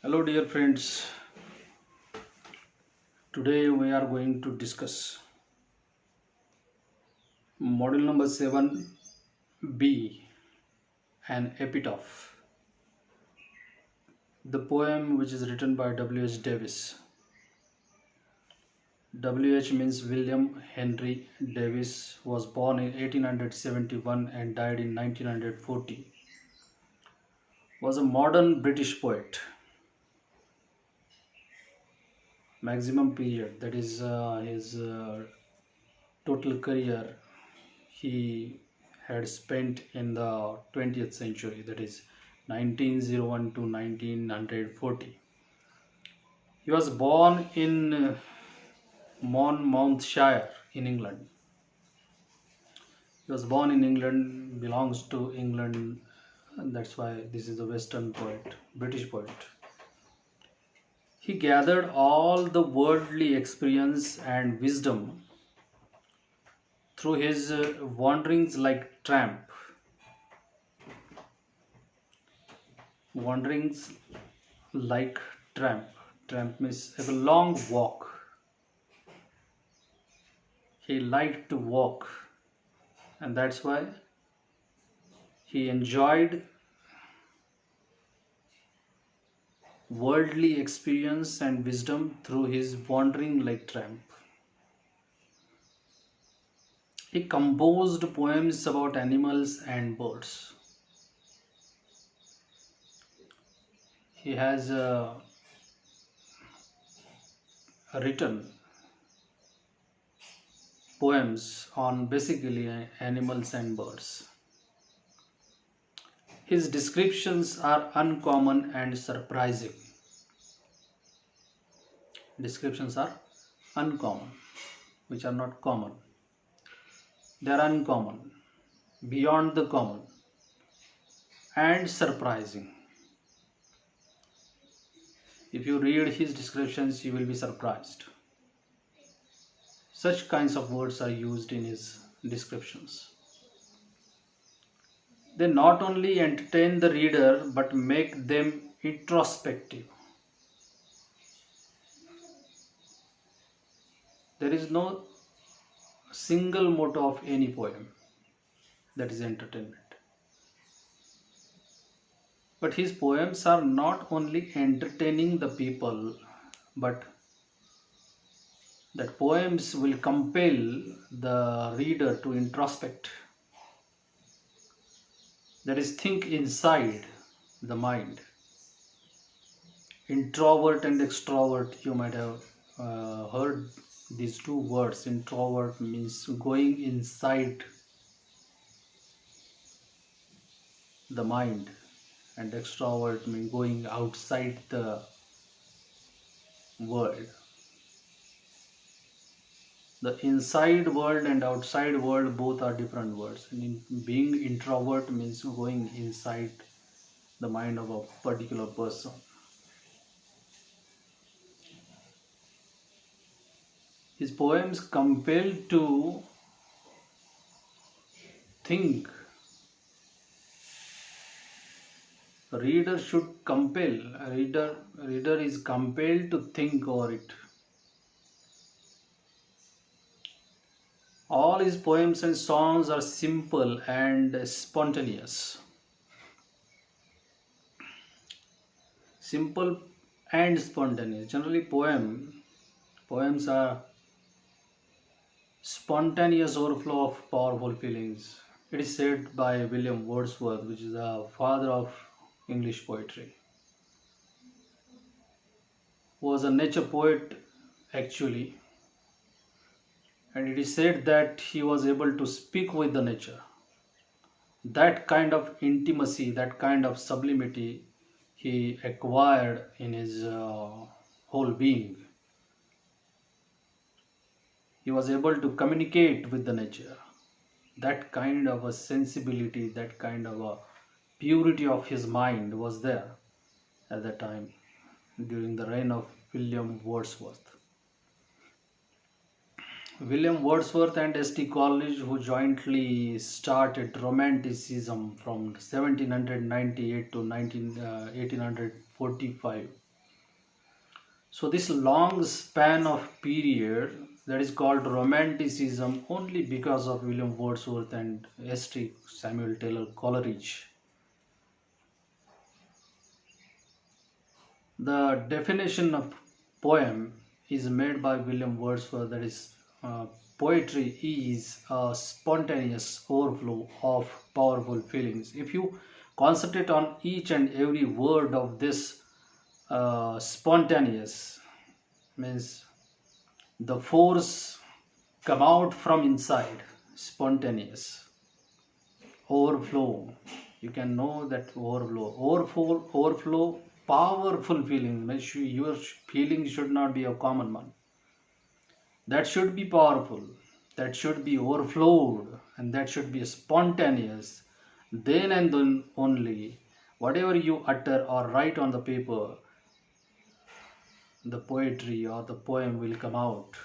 Hello, dear friends. Today we are going to discuss module number 7B, an epitaph. The poem, which is written by W.H. Davies. W.H. means William Henry Davies, was born in 1871 and died in 1940. Was a modern British poet. Maximum period, that is his total career, he had spent in the 20th century, that is 1901 to 1940. He was born in Monmouthshire in England. He was born in England, belongs to England, and that's why this is a Western poet, British poet. He gathered all the worldly experience and wisdom through his wanderings like tramp. Wanderings like tramp. Tramp means a long walk. He liked to walk, and that's why he enjoyed worldly experience and wisdom through his wandering like tramp. He composed poems about animals and birds. He has written poems on basically animals and birds. His descriptions are uncommon and surprising. Descriptions are uncommon, which are not common. They are uncommon, beyond the common, and surprising. If you read his descriptions, you will be surprised. Such kinds of words are used in his descriptions. They not only entertain the reader but make them introspective. There is no single motto of any poem, that is entertainment. But his poems are not only entertaining the people, but that poems will compel the reader to introspect, that is, think inside the mind. Introvert and extrovert, you might have heard these two words. Introvert means going inside the mind, and extrovert means going outside the world. The inside world and outside world both are different words. And being introvert means going inside the mind of a particular person. His poems compel to think. The reader should compel. Reader is compelled to think over it. All his poems and songs are simple and spontaneous. Simple and spontaneous. Generally, poems are spontaneous overflow of powerful feelings. It is said by William Wordsworth, which is the father of English poetry, who was a nature poet actually, and it is said that he was able to speak with the nature. That kind of intimacy, that kind of sublimity he acquired in his whole being. He was able to communicate with the nature. That kind of a sensibility, that kind of a purity of his mind was there at that time during the reign of William Wordsworth. William Wordsworth and S.T. Coleridge, who jointly started Romanticism from 1798 to 1845, So this long span of period, that is called romanticism, only because of William Wordsworth and St. Samuel Taylor Coleridge. The definition of poem is made by William Wordsworth, that is, poetry is a spontaneous overflow of powerful feelings. If you concentrate on each and every word of this, spontaneous means the force come out from inside, spontaneous, overflow. You can know that overflow, powerful feeling. Your feeling should not be a common one. That should be powerful. That should be overflowed, and that should be spontaneous. Then and then only, whatever you utter or write on the paper, the poetry or the poem will come out.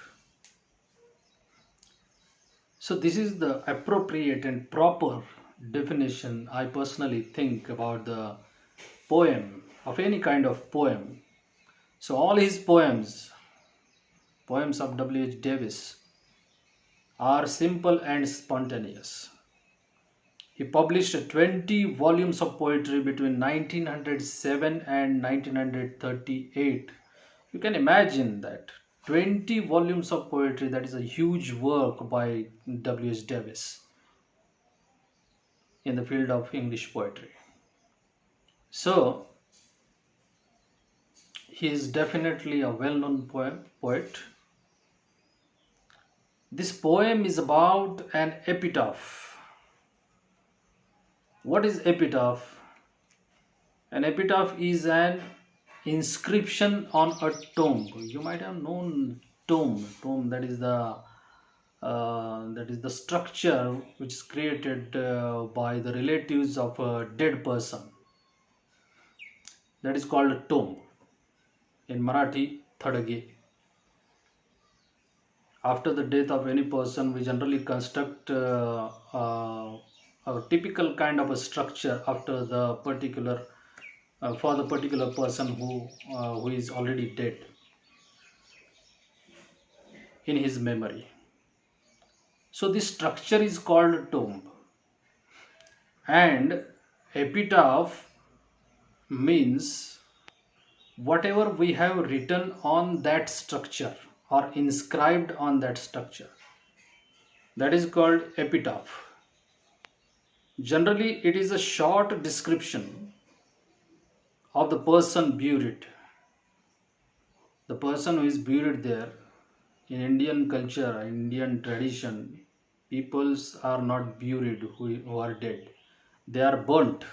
So this is the appropriate and proper definition I personally think about the poem, of any kind of poem. So all his poems of W.H. Davies, are simple and spontaneous. He published 20 volumes of poetry between 1907 and 1938. You can imagine that 20 volumes of poetry, that is a huge work by W.H. Davies in the field of English poetry. So he is definitely a well-known poet. This poem is about an epitaph. What is epitaph? An epitaph is an inscription on a tomb. You might have known tomb. That is the structure which is created by the relatives of a dead person. That is called a tomb. In Marathi, thadage. After the death of any person, we generally construct a typical kind of a structure after the particular for the particular person who is already dead, in his memory. So this structure is called tomb, and epitaph means whatever we have written on that structure or inscribed on that structure, that is called epitaph. Generally it is a short description of the person buried. The person who is buried there. In Indian culture, Indian tradition, peoples are not buried who are dead. They are burnt.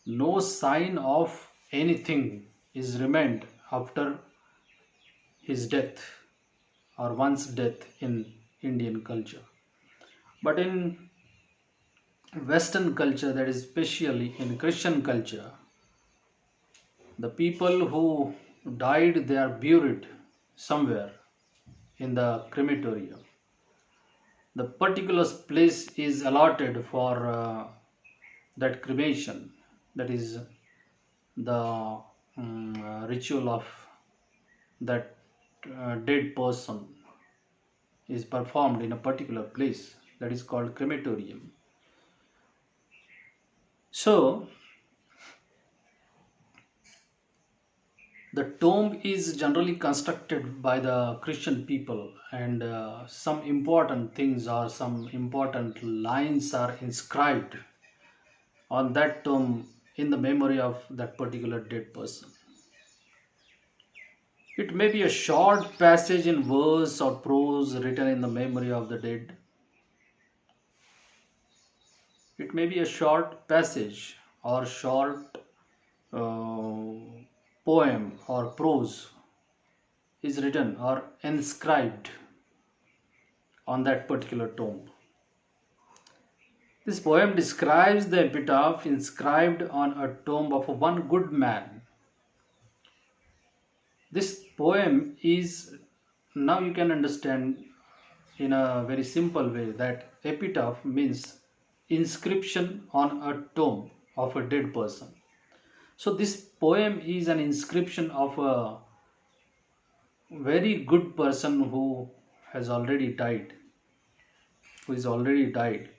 No sign of anything is remained after his death or one's death in Indian culture. But in Western culture, that is especially in Christian culture, the people who died, they are buried somewhere in the crematorium. The particular place is allotted for that cremation. That is the ritual of that dead person is performed in a particular place, that is called crematorium. So the tomb is generally constructed by the Christian people, and some important things or some important lines are inscribed on that tomb in the memory of that particular dead person. It may be a short passage in verse or prose written in the memory of the dead. It may be a short passage or short poem or prose is written or inscribed on that particular tomb. This poem describes the epitaph inscribed on a tomb of one good man. This poem is, now you can understand in a very simple way that epitaph means inscription on a tomb of a dead person. So this poem is an inscription of a very good person has already died, who is already died.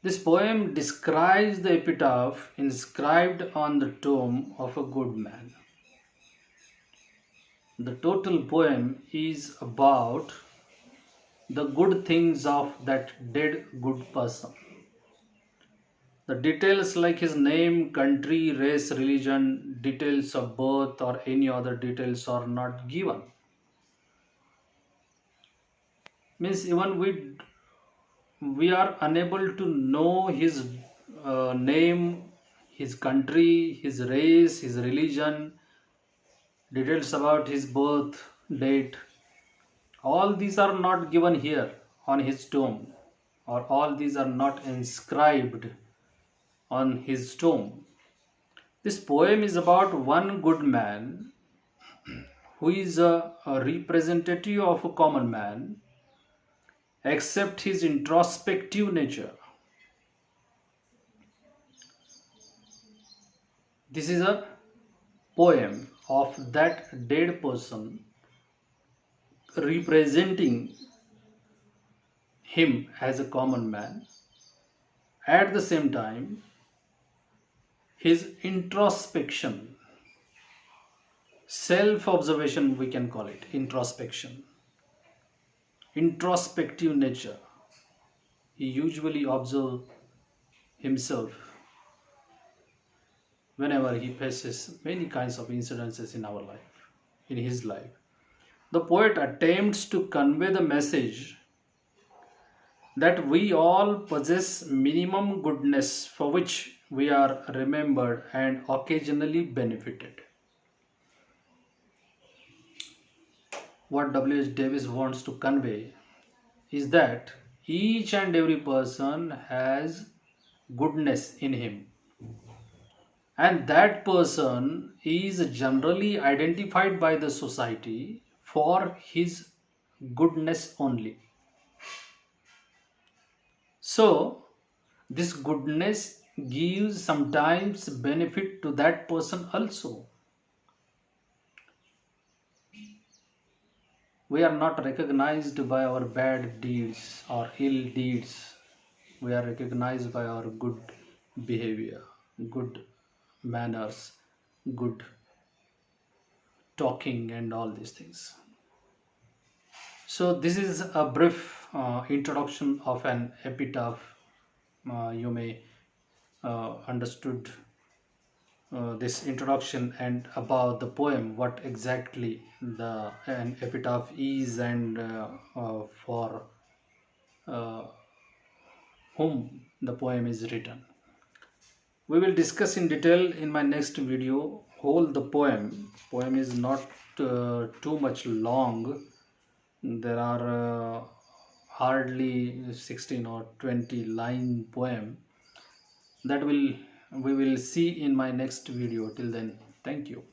This poem describes the epitaph inscribed on the tomb of a good man. The total poem is about the good things of that dead good person. The details like his name, country, race, religion, details of birth, or any other details are not given. Means even we are unable to know his name, his country, his race, his religion, details about his birth date. All these are not given here on his tomb, or all these are not inscribed on his tomb. This poem is about one good man who is a representative of a common man, except his introspective nature. This is a poem of that dead person representing him as a common man. At the same time, his introspection, self observation, we can call it introspection, introspective nature. He usually observes himself whenever he faces many kinds of incidences in our life, in his life. The poet attempts to convey the message that we all possess minimum goodness for which we are remembered and occasionally benefited. What W.H. Davies wants to convey is that each and every person has goodness in him, and that person is generally identified by the society for his goodness only. So this goodness gives sometimes benefit to that person also. We are not recognized by our bad deeds or ill deeds. We are recognized by our good behavior, good manners, good talking, and all these things. So this is a brief introduction of an epitaph. You may understood this introduction and about the poem, what exactly an epitaph is, and for uh, whom the poem is written. We will discuss in detail in my next video whole the poem. Poem is not too much long. There are hardly 16 or 20 line poem that we will see in my next video. Till then, thank you.